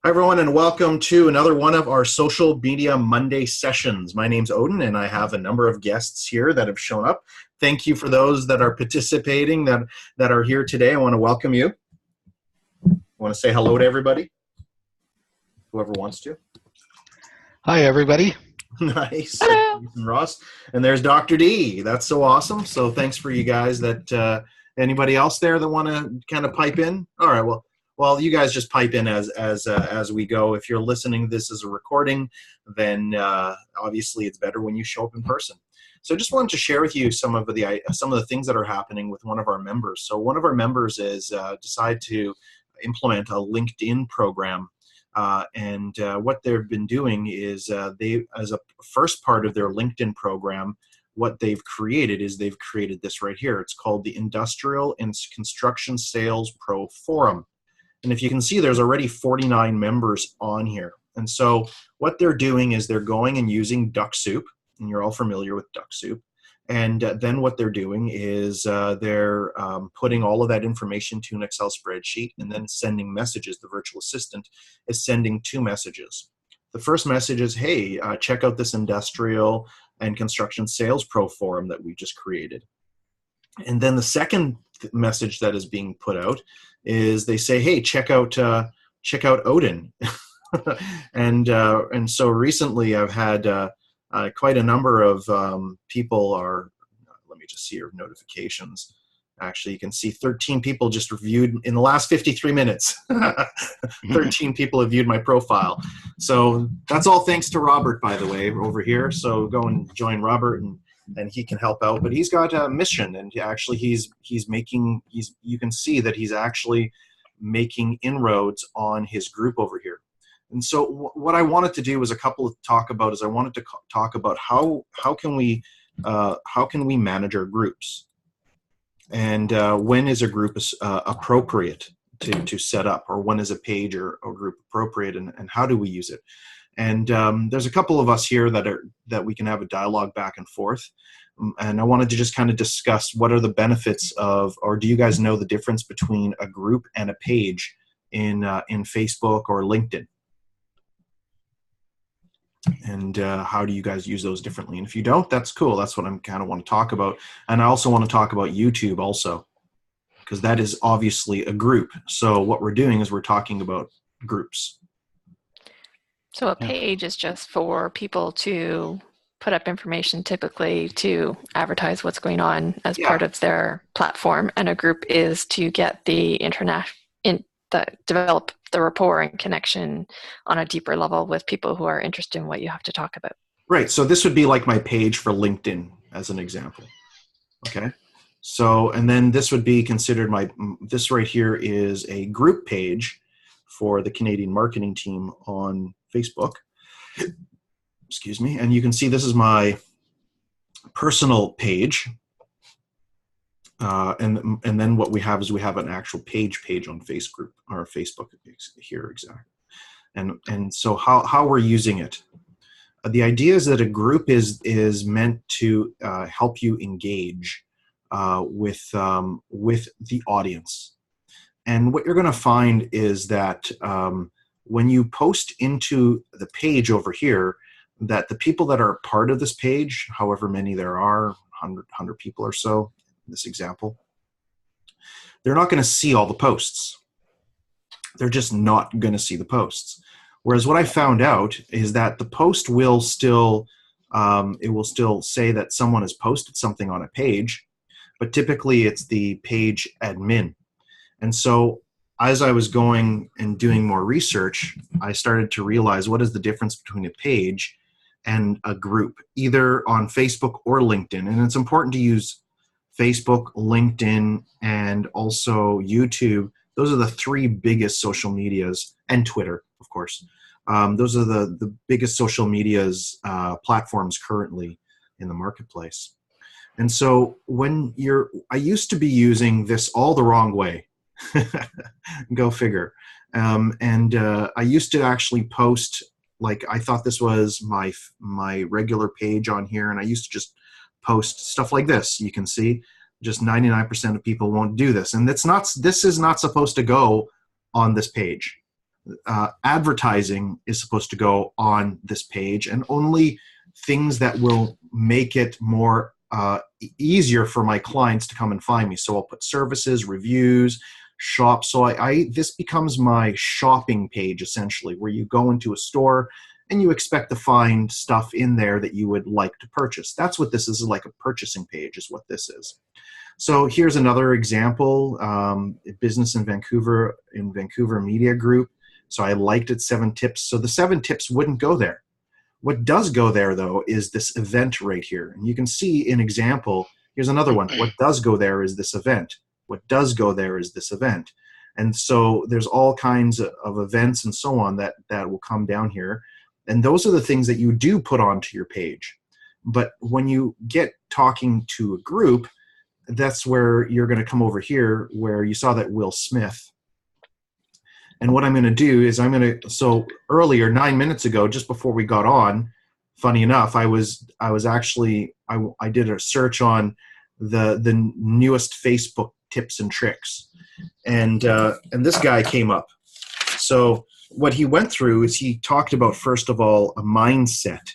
Hi, everyone, and welcome to another one of our Social Media Monday sessions. My name's Odin, and I have a number of guests here that have shown up. Thank you for those that are participating, that are here today. I want to welcome you. I want to say hello to everybody, whoever wants to. Hi, everybody. Nice. Hello. And Ross. And there's Dr. D. That's so awesome. So thanks for you guys. Anybody else there that want to kind of pipe in? All right, well, you guys just pipe in as we go. If you're listening to this as a recording, then obviously it's better when you show up in person. So I just wanted to share with you some of the things that are happening with one of our members. So one of our members is decided to implement a LinkedIn program. And what they've been doing is they, as a first part of their LinkedIn program, what they've created this right here. It's called the Industrial and Construction Sales Pro Forum. And if you can see, there's already 49 members on here. And so what they're doing is they're going and using Duck Soup, and you're all familiar with Duck Soup. And then what they're doing is they're putting all of that information to an Excel spreadsheet and then sending messages. The virtual assistant is sending two messages. The first message is, hey, check out this Industrial and Construction Sales Pro Forum that we just created. And then the second message that is being put out is they say, hey, check out Odin. and so recently I've had quite a number of people let me just see your notifications. Actually, you can see 13 people just reviewed in the last 53 minutes. 13 people have viewed my profile. So that's all thanks to Robert, by the way, over here. So go and join Robert and he can help out. But he's got a mission, and actually you can see that he's actually making inroads on his group over here. And so what I wanted to do was talk about how can we manage our groups, and when is a group appropriate to set up, or when is a page or a group appropriate, and how do we use it? And there's a couple of us here that we can have a dialogue back and forth. And I wanted to just kind of discuss what are the benefits of, or do you guys know the difference between a group and a page in Facebook or LinkedIn? And how do you guys use those differently? And if you don't, that's cool. That's what I kind of want to talk about. And I also want to talk about YouTube also, because that is obviously a group. So what we're doing is we're talking about groups. So a page is just for people to put up information, typically to advertise what's going on as part of their platform, and a group is to get the develop the rapport and connection on a deeper level with people who are interested in what you have to talk about. Right. So this would be like my page for LinkedIn as an example. Okay. So, and then this would be considered this right here is a group page for the Canadian marketing team on Facebook. Excuse me. And you can see this is my personal page. And then what we have is we have an actual page on Facebook here, exactly. And so how we're using it. The idea is that a group is meant to help you engage with the audience. And what you're going to find is that when you post into the page over here, that the people that are part of this page, however many there are, 100 people or so, in this example, they're not going to see all the posts. They're just not going to see the posts. Whereas what I found out is that the post will still, it will still say that someone has posted something on a page, but typically it's the page admin. And so as I was going and doing more research, I started to realize what is the difference between a page and a group, either on Facebook or LinkedIn. And it's important to use Facebook, LinkedIn, and also YouTube. Those are the three biggest social medias, and Twitter, of course. Those are the biggest social medias platforms currently in the marketplace. And so I used to be using this all the wrong way. Go figure. I used to actually post, like, I thought this was my regular page on here, and I used to just post stuff like this. You can see just 99% of people won't do this. And this is not supposed to go on this page. advertising is supposed to go on this page, and only things that will make it more easier for my clients to come and find me. So I'll put services, reviews, shop. So this becomes my shopping page, essentially, where you go into a store and you expect to find stuff in there that you would like to purchase. That's what this is, like a purchasing page is what this is. So here's another example, business in Vancouver Media Group. So I liked it, 7 tips. So the 7 tips wouldn't go there. What does go there, though, is this event right here. And you can see an example. Here's another one. What does go there is this event. What does go there is this event. And so there's all kinds of events and so on that will come down here. And those are the things that you do put onto your page. But when you get talking to a group, that's where you're going to come over here where you saw that Will Smith. And what I'm going to do is so earlier, 9 minutes ago, just before we got on, funny enough, I did a search on the newest Facebook tips and tricks. And this guy came up. So what he went through is he talked about, first of all, a mindset,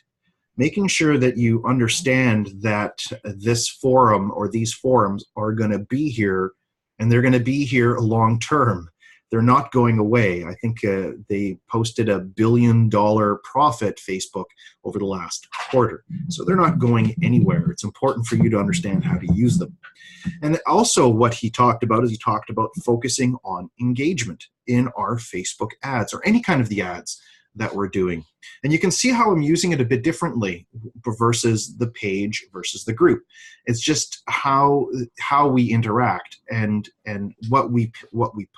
making sure that you understand that this forum or these forums are going to be here, and they're going to be here long term. They're not going away. I think they posted $1 billion profit, Facebook, over the last quarter. So they're not going anywhere. It's important for you to understand how to use them. And also what he talked about is he talked about focusing on engagement in our Facebook ads or any kind of the ads that we're doing. And you can see how I'm using it a bit differently versus the page versus the group. It's just how we interact and what we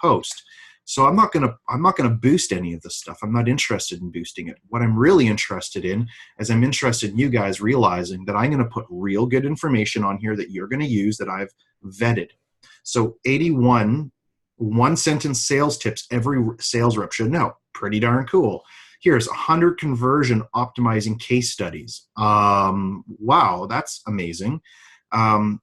post. So I'm not gonna boost any of this stuff. I'm not interested in boosting it. What I'm really interested in is I'm interested in you guys realizing that I'm gonna put real good information on here that you're gonna use, that I've vetted. So 81 one-sentence sales tips every sales rep should know. Pretty darn cool. Here's 100 conversion optimizing case studies. Wow, that's amazing.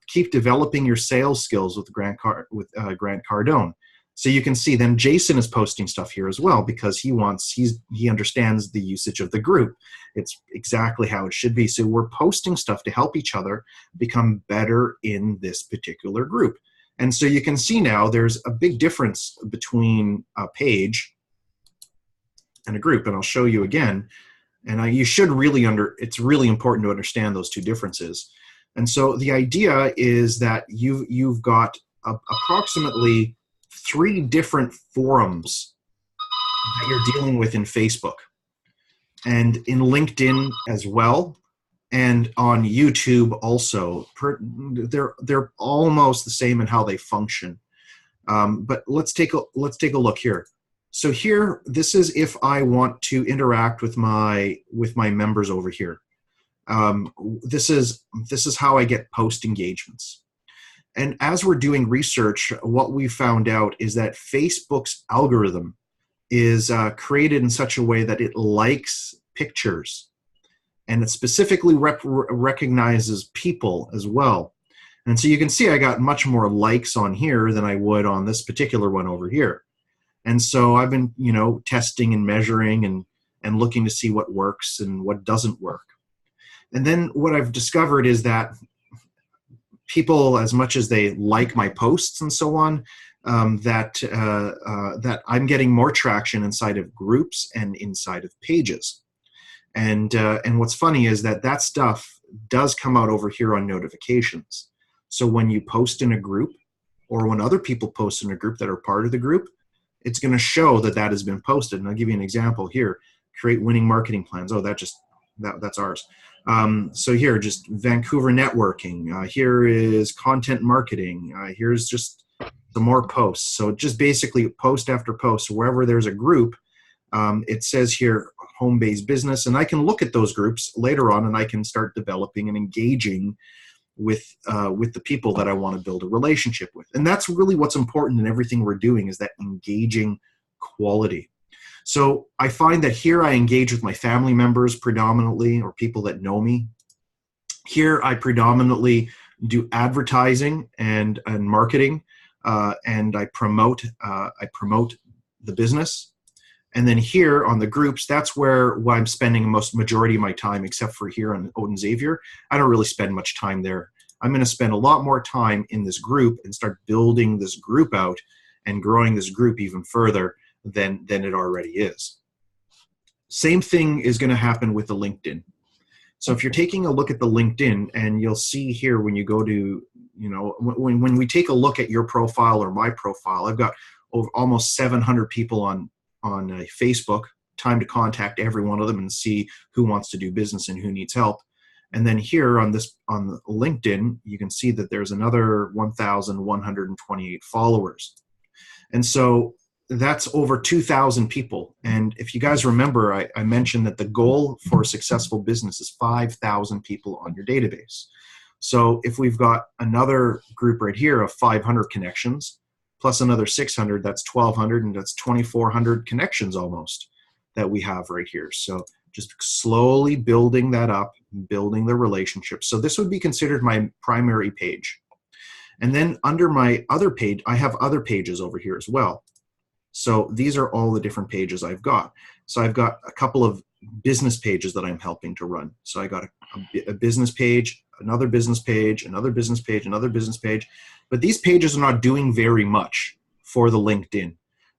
Keep developing your sales skills with Grant Cardone. So you can see then Jason is posting stuff here as well because he understands the usage of the group. It's exactly how it should be. So we're posting stuff to help each other become better in this particular group. And so you can see now there's a big difference between a page and a group, and I'll show you again. And you should really it's really important to understand those two differences. And so the idea is that you've got approximately 3 different forums that you're dealing with in Facebook and in LinkedIn as well, and on YouTube also. They're almost the same in how they function. But let's take a look here. So here, this is if I want to interact with my members over here. This is how I get post engagements. And as we're doing research, what we found out is that Facebook's algorithm is created in such a way that it likes pictures, and it specifically recognizes people as well. And so you can see I got much more likes on here than I would on this particular one over here. And so I've been, testing and measuring and looking to see what works and what doesn't work. And then what I've discovered is that people, as much as they like my posts and so on, that I'm getting more traction inside of groups and inside of pages. And what's funny is that stuff does come out over here on notifications. So when you post in a group, or when other people post in a group that are part of the group, it's going to show that has been posted. And I'll give you an example here. Create winning marketing plans. Oh, that's ours. So here, just Vancouver networking. Here is content marketing. Here's just some more posts. So just basically post after post. Wherever there's a group, it says here, home-based business. And I can look at those groups later on, and I can start developing and engaging with the people that I want to build a relationship with. And that's really what's important in everything we're doing, is that engaging quality. So I find that here I engage with my family members predominantly, or people that know me. Here I predominantly do advertising and marketing, and I promote the business. And then here on the groups, that's where I'm spending most majority of my time, except for here on Odin Zavier. I don't really spend much time there. I'm going to spend a lot more time in this group and start building this group out and growing this group even further than it already is. Same thing is going to happen with the LinkedIn. So if you're taking a look at the LinkedIn, and you'll see here when you go to, when we take a look at your profile or my profile, I've got over almost 700 people on Facebook. Time to contact every one of them and see who wants to do business and who needs help. And then here on LinkedIn, you can see that there's another 1,128 followers. And so that's over 2,000 people. And if you guys remember, I mentioned that the goal for a successful business is 5,000 people on your database. So if we've got another group right here of 500 connections, plus another 600, that's 1,200, and that's 2,400 connections almost that we have right here. So just slowly building that up, building the relationship. So this would be considered my primary page. And then under my other page, I have other pages over here as well. So these are all the different pages I've got. So I've got a couple of business pages that I'm helping to run. So I got a business page, another business page, another business page, another business page. But these pages are not doing very much for the LinkedIn.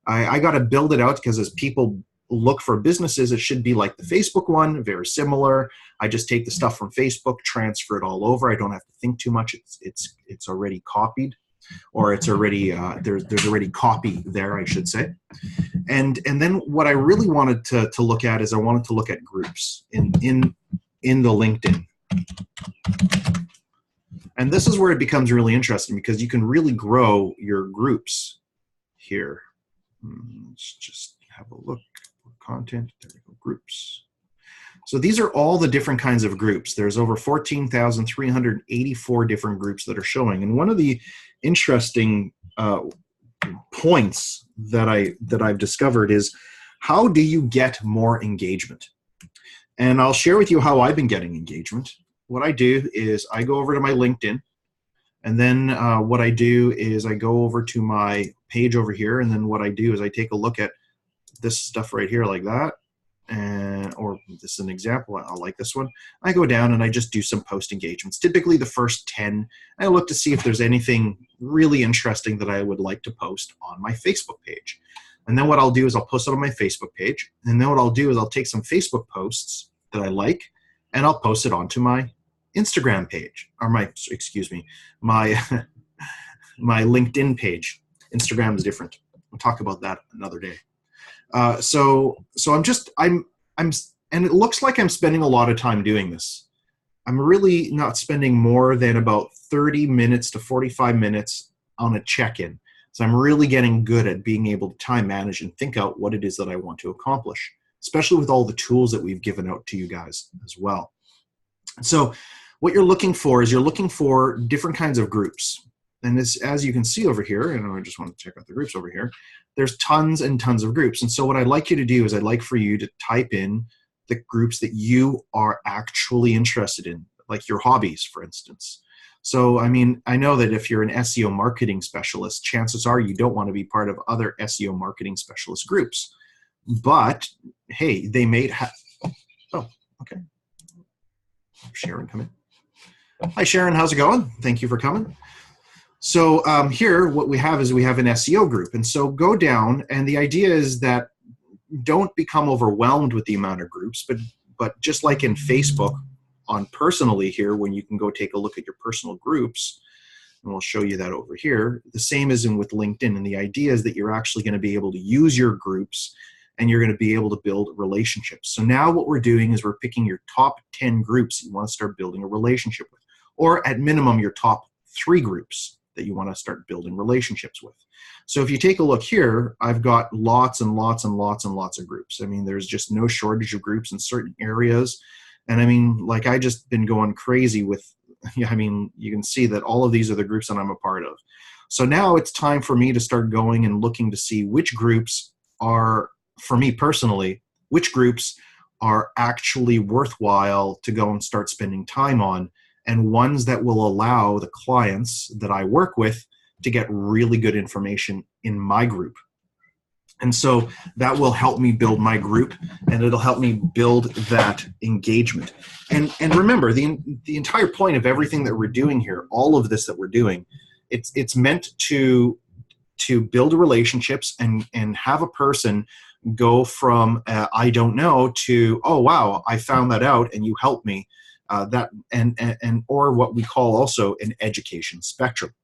I got to build it out because as people look for businesses, it should be like the Facebook one, very similar. I just take the stuff from Facebook, transfer it all over. I don't have to think too much. It's already copied, or it's already there's already copy there, I should say. And then what I really wanted to look at is I wanted to look at groups in the LinkedIn. And this is where it becomes really interesting because you can really grow your groups here. Let's just have a look. Content, there we go, groups. So these are all the different kinds of groups. There's over 14,384 different groups that are showing. And one of the interesting points that I've discovered is, how do you get more engagement? And I'll share with you how I've been getting engagement. What I do is I go over to my LinkedIn, and then what I do is I go over to my page over here, and then what I do is I take a look at this stuff right here like that, or this is an example, I'll like this one. I go down and I just do some post engagements, typically the first 10. I look to see if there's anything really interesting that I would like to post on my Facebook page. And then what I'll do is I'll post it on my Facebook page, and then what I'll do is I'll take some Facebook posts that I like, and I'll post it onto my Instagram page, or my my LinkedIn page. Instagram is different. We'll talk about that another day. So I'm, and it looks like I'm spending a lot of time doing this. I'm really not spending more than about 30 minutes to 45 minutes on a check-in. So I'm really getting good at being able to time manage and think out what it is that I want to accomplish, especially with all the tools that we've given out to you guys as well. So what you're looking for is you're looking for different kinds of groups. And as you can see over here, and I just want to check out the groups over here, there's tons and tons of groups. And so what I'd like you to do is I'd like for you to type in the groups that you are actually interested in, like your hobbies, for instance. So, I mean, I know that if you're an SEO marketing specialist, chances are you don't want to be part of other SEO marketing specialist groups. But, hey, they may have... Oh, okay. Sharon, come in. Hi, Sharon. How's it going? Thank you for coming. So here, what we have is we have an SEO group. And so go down, and the idea is that don't become overwhelmed with the amount of groups, but just like in Facebook on personally here, when you can go take a look at your personal groups, and we'll show you that over here, the same as in with LinkedIn. And the idea is that you're actually going to be able to use your groups, and you're going to be able to build relationships. So now what we're doing is we're picking your top 10 groups you want to start building a relationship with, or at minimum your top 3 groups that you want to start building relationships with. So if you take a look here, I've got lots and lots and lots and lots of groups. I mean, there's just no shortage of groups in certain areas. And I mean, like, I just been going crazy with, I mean, you can see that all of these are the groups that I'm a part of. So now it's time for me to start going and looking to see which groups are, for me personally, which groups are actually worthwhile to go and start spending time on, and ones that will allow the clients that I work with to get really good information in my group. And so that will help me build my group, and it'll help me build that engagement. And remember, the entire point of everything that we're doing here, all of this that we're doing, it's meant to build relationships and have a person go from I don't know to, oh wow, I found that out and you helped me, that and or what we call also an education spectrum.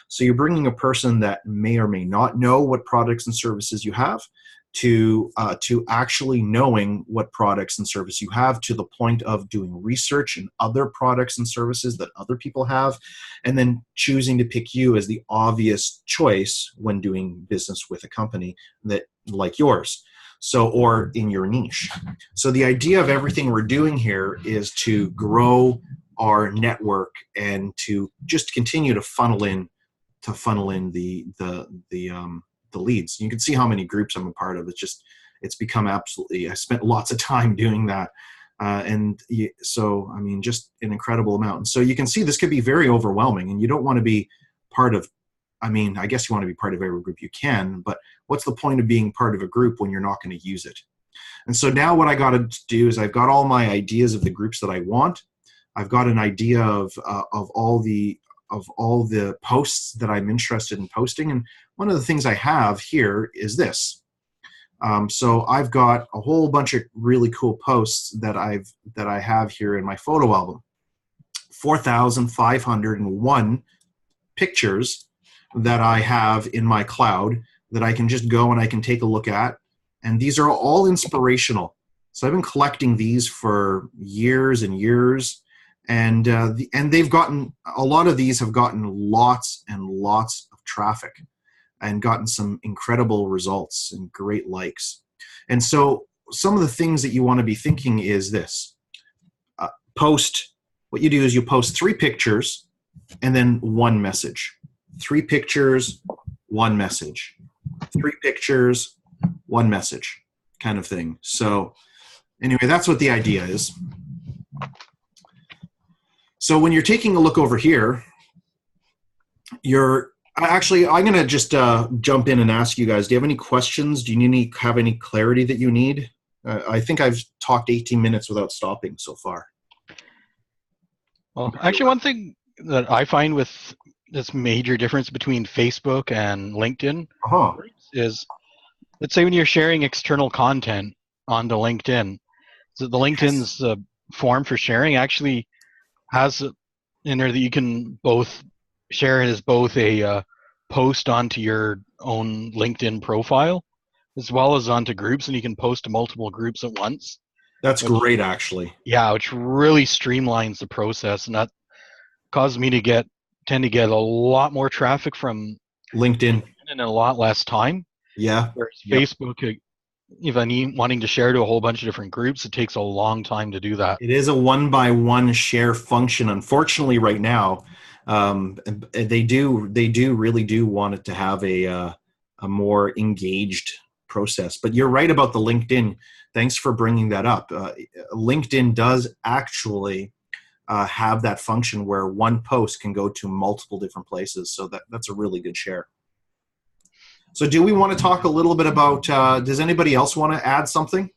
So you're bringing a person that may or may not know what products and services you have to actually knowing what products and services you have, to the point of doing research in other products and services that other people have, and then choosing to pick you as the obvious choice when doing business with a company that like yours. So, or in your niche. So the idea of everything we're doing here is to grow our network and to just continue to funnel in the leads. You can see how many groups I'm a part of. It's become absolutely, I spent lots of time doing that. So, I mean, just an incredible amount. And so you can see this could be very overwhelming, and you don't want to be part of, I mean, I guess you want to be part of every group you can, but what's the point of being part of a group when you're not going to use it? And so now what I got to do is I've got all my ideas of the groups that I want. I've got an idea of all the posts that I'm interested in posting. And one of the things I have here is this. So I've got a whole bunch of really cool posts that I have here in my photo album. 4,501 pictures that I have in my cloud that I can just go and I can take a look at. And these are all inspirational. So I've been collecting these for years and years. And they've gotten, a lot of these have gotten lots and lots of traffic and gotten some incredible results and great likes. And so some of the things that you want to be thinking is this. What you do is you post 3 pictures and then 1 message. 3 pictures, 1 message. 3 pictures, 1 message, kind of thing. So anyway, that's what the idea is. So when you're taking a look over here, I'm going to just jump in and ask you guys, do you have any questions? Do you have any clarity that you need? I think I've talked 18 minutes without stopping so far. Well, actually, one thing that I find with this major difference between Facebook and LinkedIn is, let's say when you're sharing external content onto LinkedIn, so the LinkedIn's form for sharing actually has in there that you can both share it as both a post onto your own LinkedIn profile as well as onto groups, and you can post to multiple groups at once. That's great, actually. Yeah, which really streamlines the process, and that caused me to tend to get a lot more traffic from LinkedIn in a lot less time. Yeah. Whereas Facebook, if I need wanting to share to a whole bunch of different groups, it takes a long time to do that. It is a 1-by-1 share function. Unfortunately, right now, they really do want it to have a more engaged process. But you're right about the LinkedIn. Thanks for bringing that up. LinkedIn does actually have that function where 1 post can go to multiple different places. So that's a really good share. So do we want to talk a little bit about, does anybody else want to add something?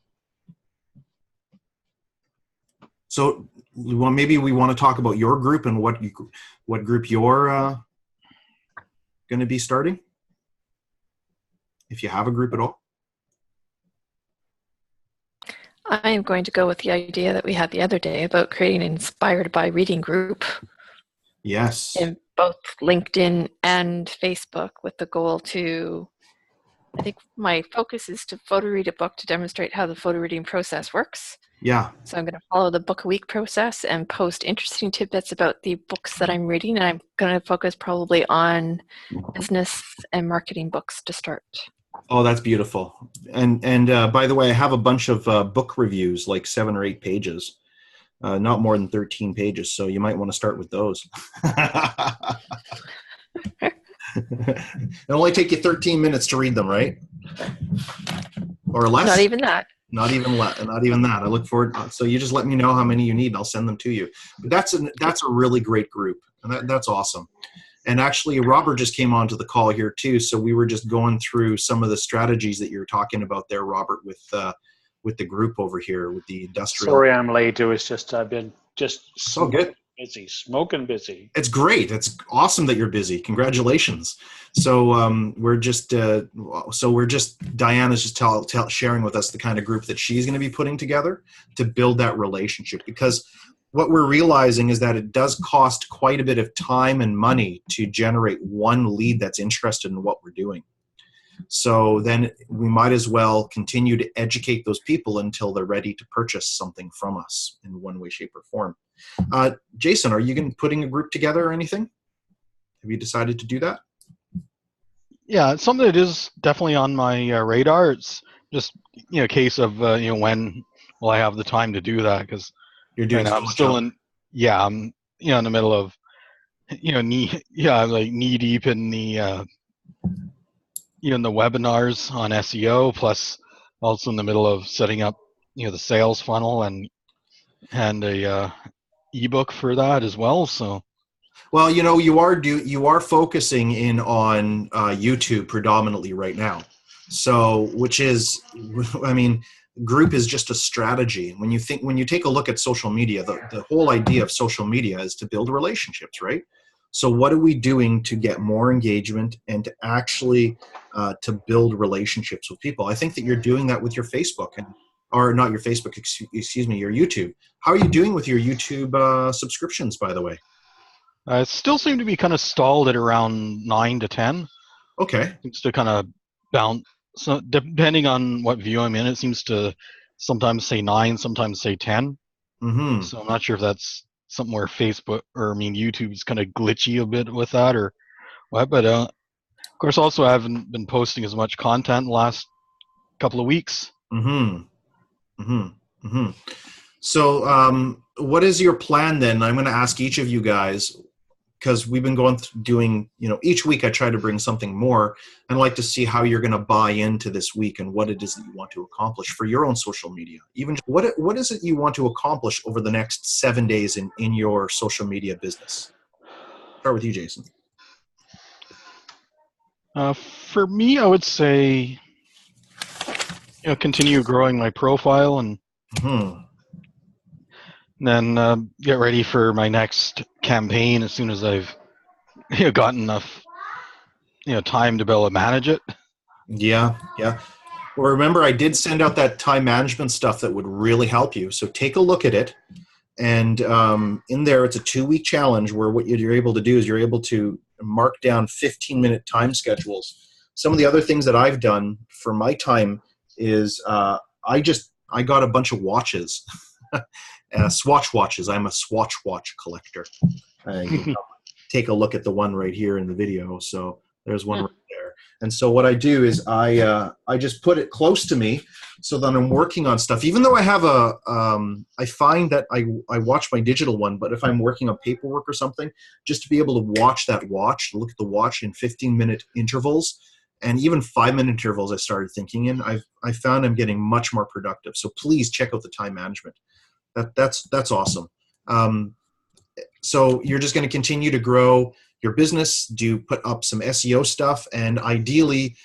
So maybe we want to talk about your group and what group you're going to be starting, if you have a group at all. I am going to go with the idea that we had the other day about creating an inspired by reading group. Yes. In both LinkedIn and Facebook, with the goal to, I think my focus is to photo read a book to demonstrate how the photo reading process works. Yeah. So I'm going to follow the book a week process and post interesting tidbits about the books that I'm reading. And I'm going to focus probably on business and marketing books to start. Oh, that's beautiful. And by the way, I have a bunch of book reviews, like 7 or 8 pages, not more than 13 pages. So you might want to start with those. It'll only take you 13 minutes to read them, right? Or less? Not even that. Not even that. I look forward. So you just let me know how many you need, and I'll send them to you. But that's a really great group, and that's awesome. And actually, Robert just came onto the call here too. So we were just going through some of the strategies that you're talking about there, Robert, with the group over here with the industrial. Sorry, I'm late. It was just I've been just so good. Smoking busy. It's great. It's awesome that you're busy. Congratulations. So we're just Diana's just sharing with us the kind of group that she's going to be putting together to build that relationship, because what we're realizing is that it does cost quite a bit of time and money to generate one lead that's interested in what we're doing. So then we might as well continue to educate those people until they're ready to purchase something from us in one way, shape, or form. Jason, are you putting a group together or anything? Have you decided to do that? Yeah, it's something that is definitely on my radar. It's just a case of when will I have the time to do that, because you're doing. I'm still in. Yeah, I'm in the middle of knee deep in the in the webinars on SEO, plus also in the middle of setting up the sales funnel and a ebook for that as well. So, well, you are focusing in on YouTube predominantly right now. So, which is, I mean, group is just a strategy. When you take a look at social media, the whole idea of social media is to build relationships, right? So what are we doing to get more engagement and to actually to build relationships with people? I think that you're doing that with your Facebook, or not your Facebook, excuse me, your YouTube. How are you doing with your YouTube subscriptions, by the way? It still seem to be kind of stalled at around 9 to 10. Okay. It seems to kind of bounce. So depending on what view I'm in, it seems to sometimes say 9, sometimes say 10. Mm-hmm. So I'm not sure if that's something where Facebook YouTube's kind of glitchy a bit with that or what. But of course, also I haven't been posting as much content in the last couple of weeks. Mm-hmm. Mm-hmm. Mm-hmm. So what is your plan then? I'm going to ask each of you guys, because we've been doing, each week I try to bring something more. I'd like to see how you're going to buy into this week and what it is that you want to accomplish for your own social media. Even what is it you want to accomplish over the next 7 days in your social media business? Start with you, Jason. For me, I would say, continue growing my profile and then get ready for my next campaign as soon as I've got enough time to be able to manage it. Yeah. Well, remember, I did send out that time management stuff that would really help you. So take a look at it. And in there, it's a 2-week challenge where what you're able to do is you're able to mark down 15-minute time schedules. Some of the other things that I've done for my time is I got a bunch of watches, Swatch watches. I'm a Swatch watch collector. You can take a look at the one right here in the video. So there's one right there. And so what I do is I just put it close to me so that I'm working on stuff. Even though I have I find that I watch my digital one, but if I'm working on paperwork or something, just to be able to watch that watch, look at the watch in 15-minute intervals and even 5-minute intervals, I started thinking in, I found I'm getting much more productive. So please check out the time management. That's awesome. So you're just going to continue to grow your business, put up some SEO stuff, and ideally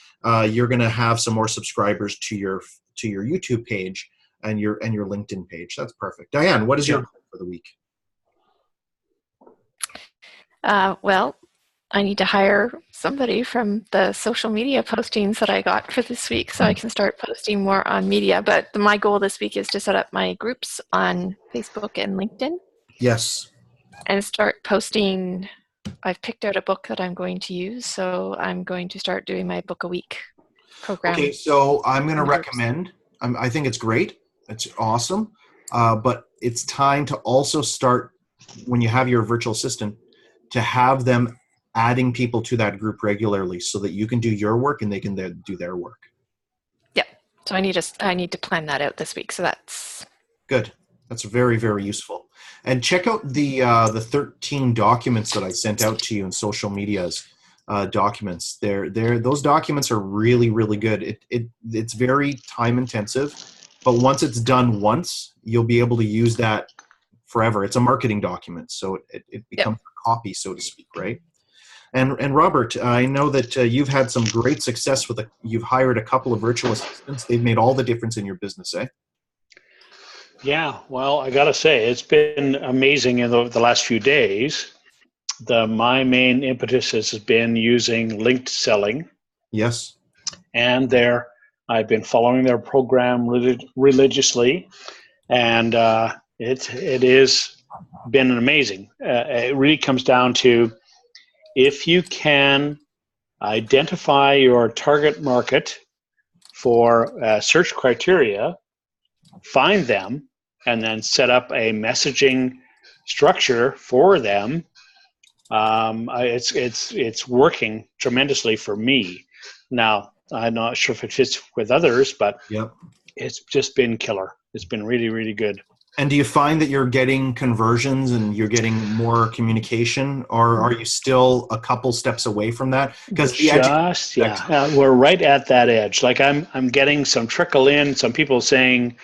you're going to have some more subscribers to your YouTube page and your LinkedIn page. That's perfect. Diane, what is your goal for the week? Well, I need to hire somebody from the social media postings that I got for this week so I can start posting more on media. But my goal this week is to set up my groups on Facebook and LinkedIn. Yes. And start posting. I've picked out a book that I'm going to use, so I'm going to start doing my book a week program. Okay, so I'm going to recommend, I think it's great. It's awesome. But it's time to also start, when you have your virtual assistant, to have them adding people to that group regularly so that you can do your work and they can do their work. Yep. So I need to plan that out this week. So that's good. That's very, very useful. And check out the 13 documents that I sent out to you in social media's documents. Those documents are really, really good. It's very time intensive, but once it's done once, you'll be able to use that forever. It's a marketing document, so it becomes a copy, so to speak, right? And Robert, I know that you've had some great success with you've hired a couple of virtual assistants. They've made all the difference in your business, eh? Yeah, well, I got to say, it's been amazing in the last few days. My main impetus has been using linked selling. Yes. And I've been following their program religiously, and it is been amazing. It really comes down to, if you can identify your target market for search criteria, find them, and then set up a messaging structure for them. It's working tremendously for me. Now, I'm not sure if it fits with others, but yep, it's just been killer. It's been really, really good. And do you find that you're getting conversions and you're getting more communication, or are you still a couple steps away from that? Because we're right at that edge. Like I'm getting some trickle in, some people saying,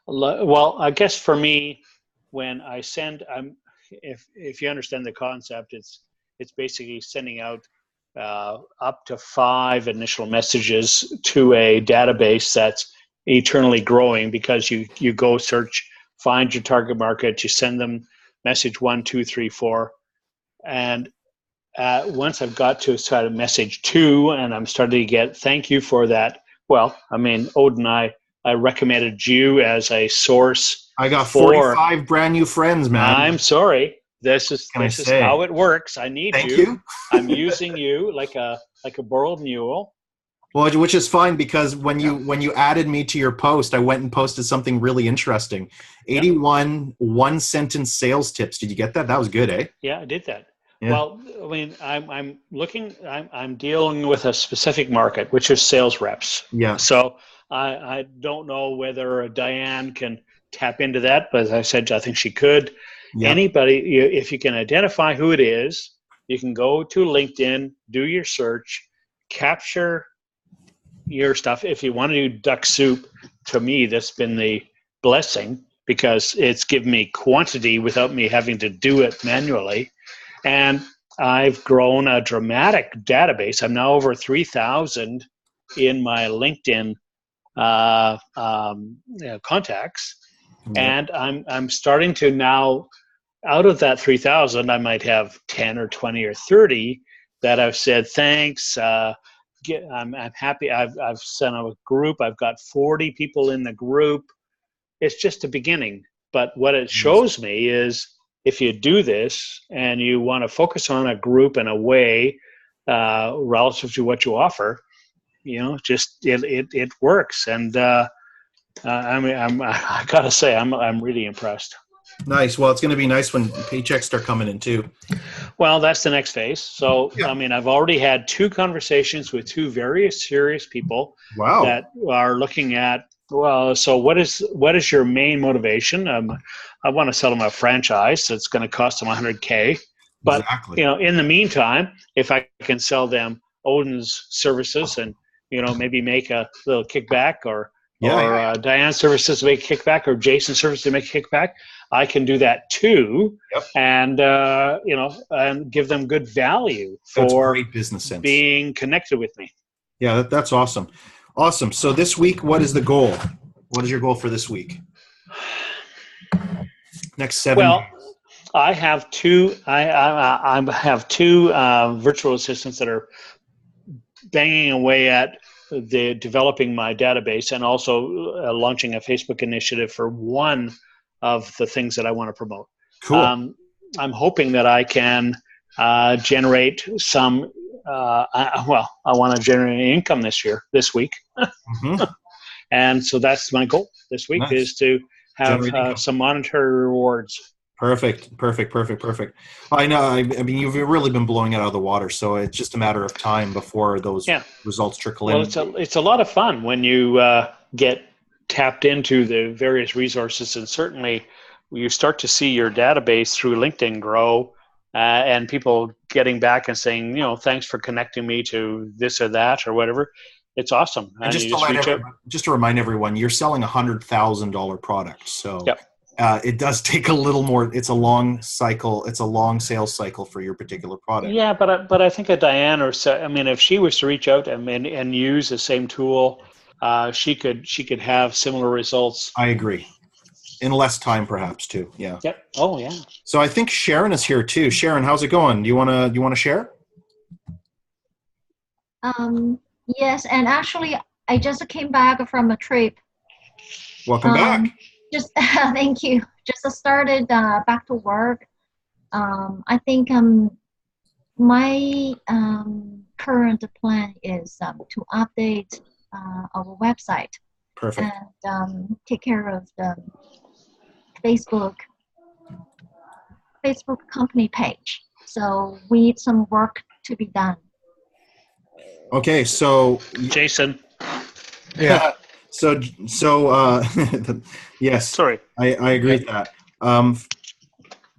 well, I guess for me, when I send, if you understand the concept, it's basically sending out up to 5 initial messages to a database that's eternally growing, because you go search, find your target market, you send them message 1, 2, 3, 4, and once I've got to sort of message 2, and I'm starting to get thank you for that. Well, I mean, Odin, I recommended you as a source. I got 45 brand new friends, man. I'm sorry. This is how it works. I need Thank you. I'm using you like a borrowed mule. Well, which is fine, because when you added me to your post, I went and posted something really interesting. 81 one-sentence sales tips. Did you get that? That was good, eh? Yeah, I did that. Yeah. Well, I mean, I'm dealing with a specific market, which is sales reps. Yeah. So I don't know whether Diane can tap into that, but as I said, I think she could. Yeah. Anybody, if you can identify who it is, you can go to LinkedIn, do your search, capture your stuff. If you want to do duck soup, to me, that's been the blessing, because it's given me quantity without me having to do it manually. And I've grown a dramatic database. I'm now over 3,000 in my LinkedIn contacts. And I'm starting to now, out of that 3,000, I might have 10 or 20 or 30 that I've said, thanks, I'm happy. I've sent a group. I've got 40 people in the group. It's just a beginning. But what it shows me is, if you do this and you want to focus on a group in a way relative to what you offer, just it works. And I gotta say, I'm really impressed. Nice. Well, it's going to be nice when paychecks start coming in too. Well, that's the next phase. So, I mean, I've already had 2 conversations with 2 very serious people. Wow. That are looking at, well, so what is your main motivation? I want to sell them a franchise that's going to cost them $100K. But, exactly. In the meantime, if I can sell them Odin's services and, maybe make a little kickback, or Diane's services to make a kickback, or Jason's services to make a kickback, I can do that too. Yep. And, and give them good value for great business sense. Being connected with me. Yeah, that's awesome. Awesome. So this week, what is the goal? What is your goal for this week? Next 7 days. I have 2. I have 2 virtual assistants that are banging away at developing my database, and also launching a Facebook initiative for one of the things that I want to promote. Cool. I'm hoping that I can generate some. I want to generate income this week. Mm-hmm. And so that's my goal this week. Nice. Is to have some monetary rewards. Perfect. I know. I mean, you've really been blowing it out of the water, so it's just a matter of time before those results trickle in. Well, it's a lot of fun when you get tapped into the various resources, and certainly you start to see your database through LinkedIn grow, and people getting back and saying, thanks for connecting me to this or that or whatever. It's awesome. And just to remind everyone, you're selling $100,000 product. So it does take a little more. It's a long cycle. It's a long sales cycle for your particular product. Yeah, but I think a Diane or so, I mean, if she was to reach out and use the same tool, she could have similar results. I agree. In less time, perhaps too. Yeah. Yep. Oh, yeah. So I think Sharon is here too. Sharon, how's it going? Do you wanna share? Yes, and actually, I just came back from a trip. Welcome back. Just thank you. Just started back to work. I think my current plan is to update our website. Perfect. And take care of the Facebook company page. So we need some work to be done. Okay, so Jason. yeah. So yes. Sorry. I agree with that.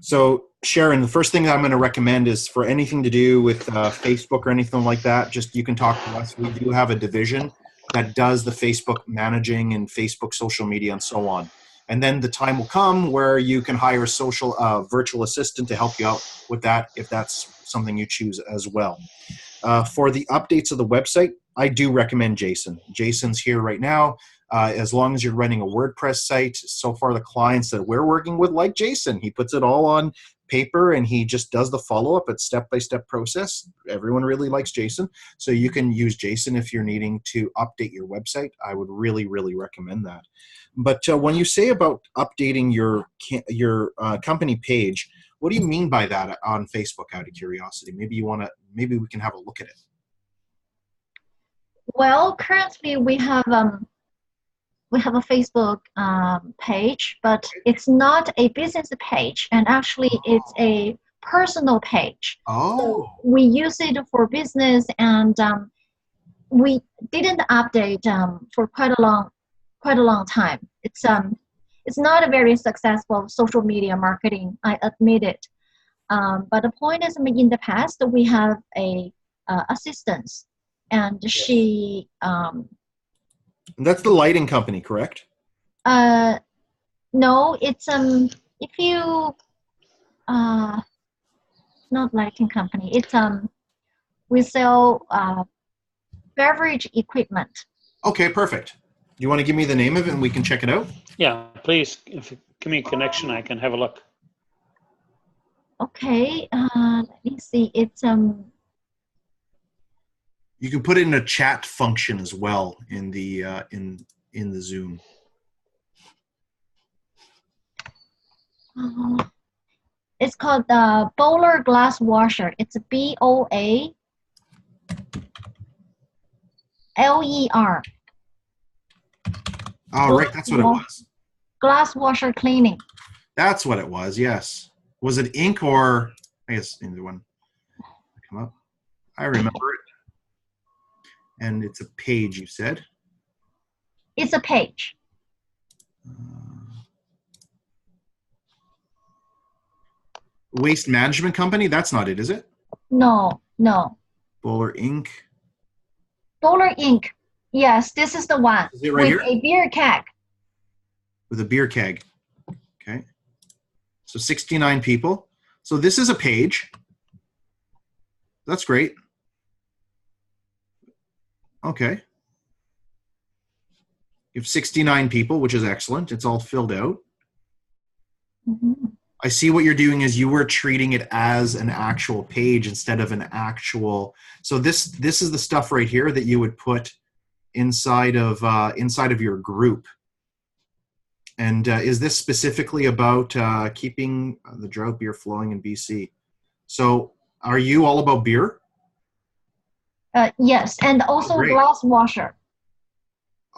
So Sharon, the first thing that I'm going to recommend is for anything to do with Facebook or anything like that, just you can talk to us. We do have a division that does the Facebook managing and Facebook social media and so on. And then the time will come where you can hire a virtual assistant to help you out with that if that's something you choose as well. For the updates of the website, I do recommend Jason. Jason's here right now. As long as you're running a WordPress site, so far the clients that we're working with like Jason. He puts it all on paper and he just does the follow-up at step-by-step process. Everyone really likes Jason. So you can use Jason if you're needing to update your website. I would really, really recommend that. But when you say about updating your company page, what do you mean by that on Facebook, out of curiosity? Maybe we can have a look at it. Well, currently we have a Facebook page, but it's not a business page, and actually it's a personal page. Oh. So we use it for business, and we didn't update for quite a long time. It's not a very successful social media marketing, I admit it. But the point is, in the past we have a assistant, and she. That's the lighting company, correct? No, it's if you not lighting company. It's we sell beverage equipment. Okay, perfect. Do you want to give me the name of it and we can check it out? Yeah, please. If you give me a connection, I can have a look. Okay, let me see. It's You can put it in a chat function as well in the Zoom. It's called the Bowler Glass Washer. It's BOALER. Oh, right, that's what it was. Glass washer cleaning. That's what it was, yes. Was it ink or, I guess, either one. Come up. I remember it. And it's a page, you said? It's a page. Waste management company? That's not it, is it? No. Bowler Inc. Bowler Inc. Yes, this is the one. Is it right here? With a beer keg. With a beer keg. Okay. So 69 people. So this is a page. That's great. Okay. You have 69 people, which is excellent. It's all filled out. Mm-hmm. I see what you're doing is you were treating it as an actual page instead of an actual. So this is the stuff right here that you would put inside of your group. And is this specifically about keeping the drought beer flowing in BC? So are you all about beer? Yes, and also glass washer.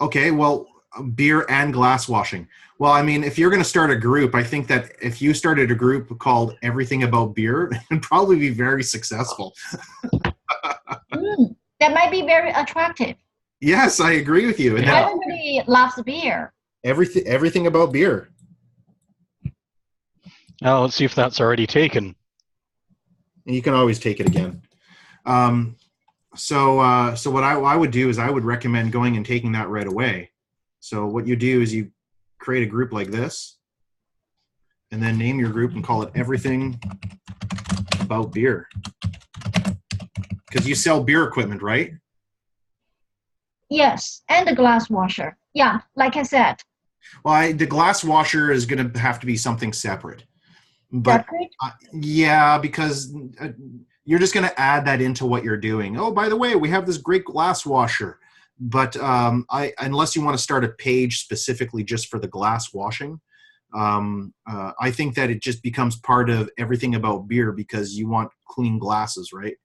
Okay, well, beer and glass washing. Well, I mean, if you're going to start a group, I think that if you started a group called Everything About Beer, it would probably be very successful. That might be very attractive. Yes, I agree with you. And everybody loves beer. Everything about beer. Now let's see if that's already taken. And you can always take it again. So what I would do is I would recommend going and taking that right away. So what you do is you create a group like this. and then name your group and call it Everything About Beer. Because you sell beer equipment, right? Yes, and the glass washer. Yeah, like I said. Well, the glass washer is going to have to be something separate. But Separate? yeah, because you're just going to add that into what you're doing. Oh, by the way, we have this great glass washer. But unless you want to start a page specifically just for the glass washing, I think that it just becomes part of Everything About Beer because you want clean glasses, right?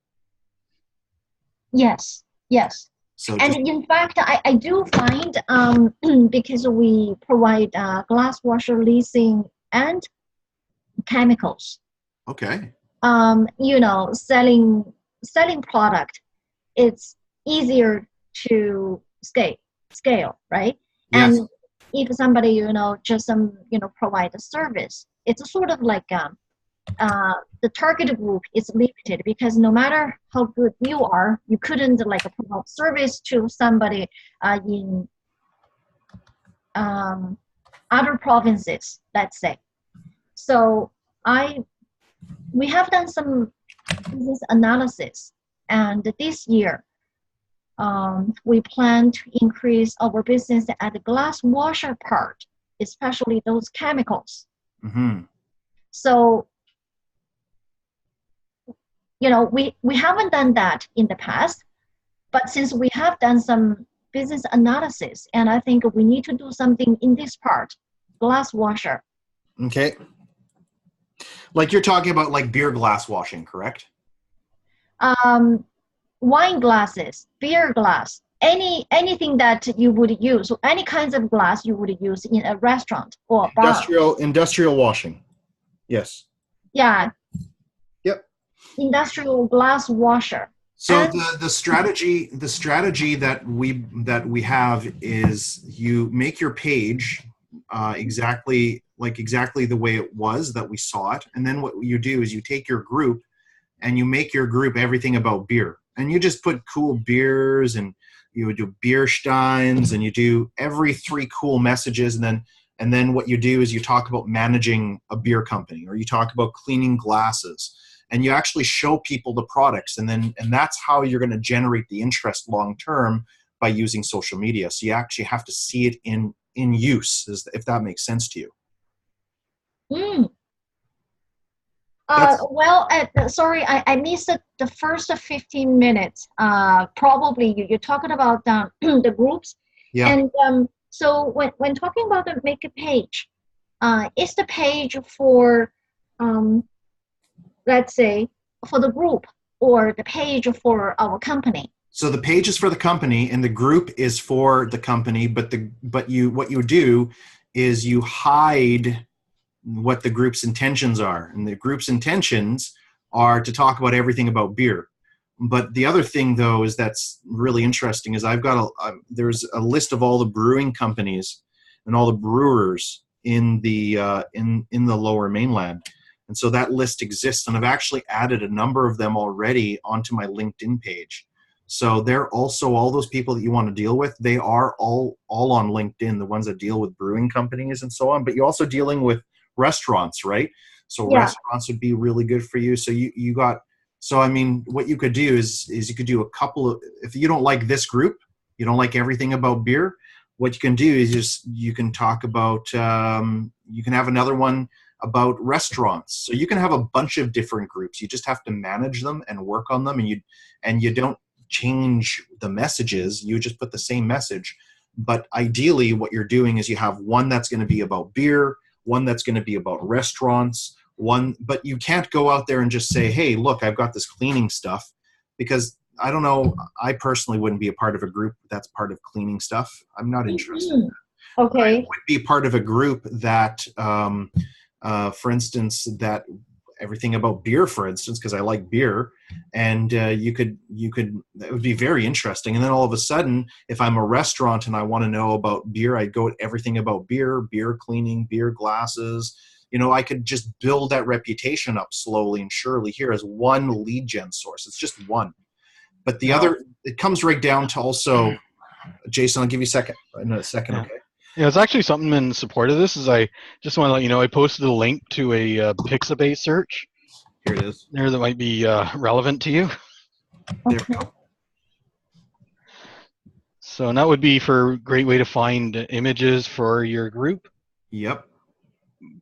Yes, yes. So and in fact, I do find, because we provide glass washer leasing and chemicals. Okay. Selling product, it's easier to scale, right? Yes. And if somebody, just provide a service, it's sort of like the target group is limited because no matter how good you are, you couldn't promote service to somebody in other provinces, let's say. So we have done some business analysis, and this year we plan to increase our business at the glass washer part, especially those chemicals. Mm-hmm. So we haven't done that in the past, but since we have done some business analysis, and I think we need to do something in this part, glass washer. Okay. Like you're talking about like beer glass washing, correct? Wine glasses, beer glass, anything that you would use, any kinds of glass you would use in a restaurant or bar. Industrial washing. Yes. Yeah. Yep. Industrial glass washer. So the strategy that we have is you make your page exactly the way it was that we saw it, and then what you do is you take your group and you make your group Everything About Beer, and you just put cool beers, and you do beer steins, and you do every 3 cool messages, and then what you do is you talk about managing a beer company, or you talk about cleaning glasses, and you actually show people the products, and that's how you're going to generate the interest long term by using social media. So you actually have to see it in use, if that makes sense to you. Sorry, I missed the first 15 minutes. Probably you're talking about the groups. Yeah. And so when talking about the make a page, is the page for, let's say, for the group, or the page for our company? So the page is for the company and the group is for the company, but what you do is you hide what the group's intentions are. And the group's intentions are to talk about everything about beer. But the other thing, though, is that's really interesting is I've got there's a list of all the brewing companies and all the brewers in the Lower Mainland. And so that list exists, and I've actually added a number of them already onto my LinkedIn page. So they're also, all those people that you want to deal with, they are all on LinkedIn, the ones that deal with brewing companies and so on. But you're also dealing with restaurants, right? So yeah. Restaurants would be really good for you. So you got, so I mean, what you could do is you could do a couple of, if you don't like this group, you don't like Everything About Beer, what you can do is you can talk about, you can have another one about restaurants. So you can have a bunch of different groups. You just have to manage them and work on them, and you don't change the messages. You just put the same message. But ideally what you're doing is you have one that's going to be about beer, one that's going to be about restaurants, but you can't go out there and just say, hey, look, I've got this cleaning stuff, because I don't know, I personally wouldn't be a part of a group that's part of cleaning stuff. I'm not interested in that. Okay. I would be part of a group that, for instance, that Everything About Beer, for instance, because I like beer, and you could that would be very interesting. And then all of a sudden, if I'm a restaurant and I want to know about beer, I'd go to Everything About Beer, beer cleaning, beer glasses. I could just build that reputation up slowly and surely here as one lead gen source. It's just one. But the other, it comes right down to also, Jason, I'll give you a second, okay? Yeah, it's actually something in support of this. Is I just want to let you know I posted a link to a Pixabay search. Here it is. There that might be relevant to you. There we go. So that would be for a great way to find images for your group Yep.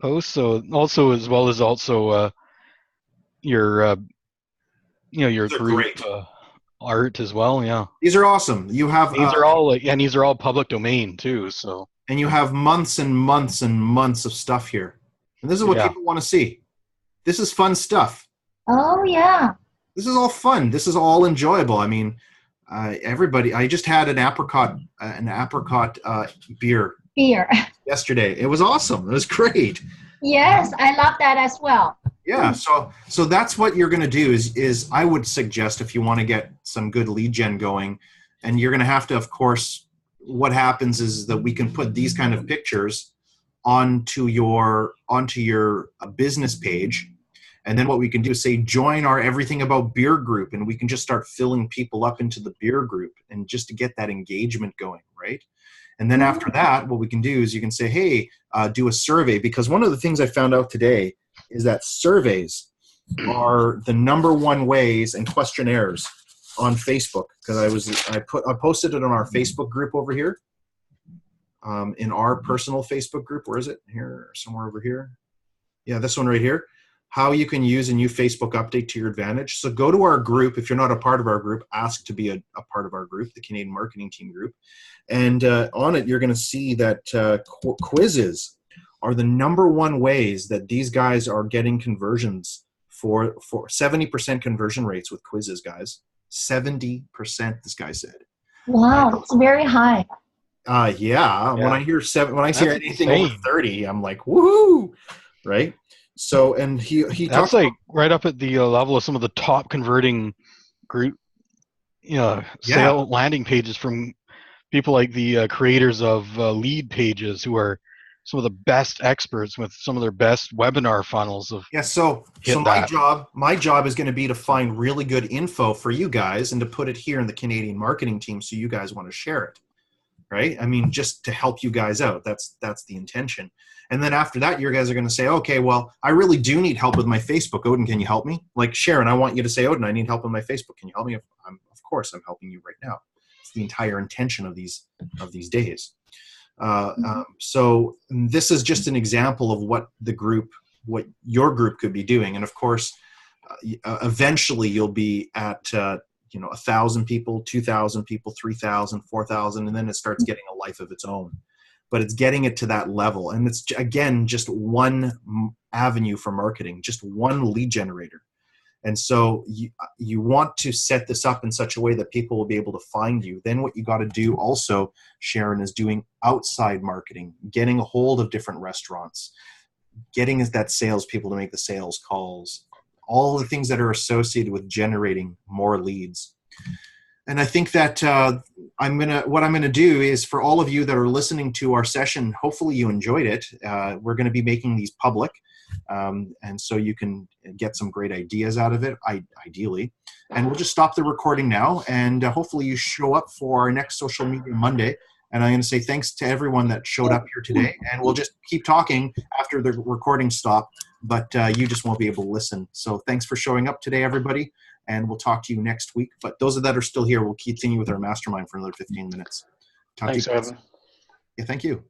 posts. So also as well as also your your They're group great. art as well. Yeah. These are awesome. You have These are all and these are all public domain too. So. And you have months and months and months of stuff here, and this is what people want to see. This is fun stuff. Oh yeah. This is all fun. This is all enjoyable. I mean, everybody. I just had an apricot beer yesterday. It was awesome. It was great. Yes, I love that as well. Yeah. So that's what you're going to do. Is I would suggest if you want to get some good lead gen going, and you're going to have to, of course. What happens is that we can put these kind of pictures onto your business page, and then what we can do is say join our Everything About Beer group, and we can just start filling people up into the beer group, and just to get that engagement going, right? And then after that, what we can do is you can say, hey, do a survey, because one of the things I found out today is that surveys are the #1 ways, and questionnaires on Facebook, because I posted it on our Facebook group over here, in our personal Facebook group. Where is it? Here, somewhere over here. Yeah, this one right here. How you can use a new Facebook update to your advantage. So go to our group. If you're not a part of our group, ask to be a part of our group, the Canadian Marketing Team group. And on it, you're going to see that quizzes are the #1 ways that these guys are getting conversions for 70% conversion rates with quizzes, guys. 70%, this guy said. Wow, it's very high. Yeah. When I hear when I see anything over 30, I'm like, woohoo, right? So, and he that's like right up at the level of some of the top converting group, sale landing pages from people like the creators of lead pages, who are some of the best experts with some of their best webinar funnels of so my job is going to be to find really good info for you guys and to put it here in the Canadian Marketing Team, so you guys want to share it, right? I mean, just to help you guys out. That's the intention. And then after that, you guys are going to say, okay, well, I really do need help with my Facebook. Odin, can you help me? Like Sharon, I want you to say, Odin, I need help with my Facebook. Can you help me? Of course, I'm helping you right now. It's the entire intention of these days. So this is just an example of what your group could be doing. And of course, eventually you'll be at 1,000 people, 2,000 people, 3,000, 4,000, and then it starts getting a life of its own. But it's getting it to that level. And it's, again, just one avenue for marketing, just one lead generator. And so you want to set this up in such a way that people will be able to find you. Then what you got to do also, Sharon, is doing outside marketing, getting a hold of different restaurants, getting that salespeople to make the sales calls, all the things that are associated with generating more leads. And I think that what I'm gonna do is, for all of you that are listening to our session, hopefully you enjoyed it. We're going to be making these public, and so you can get some great ideas out of it, ideally. And we'll just stop the recording now, and hopefully you show up for our next Social Media Monday. And I'm going to say thanks to everyone that showed up here today, and we'll just keep talking after the recording stop, but you just won't be able to listen. So thanks for showing up today, everybody, and we'll talk to you next week. But those that are still here, we'll continue with our mastermind for another 15 minutes. Thanks, Evan. Yeah, thank you.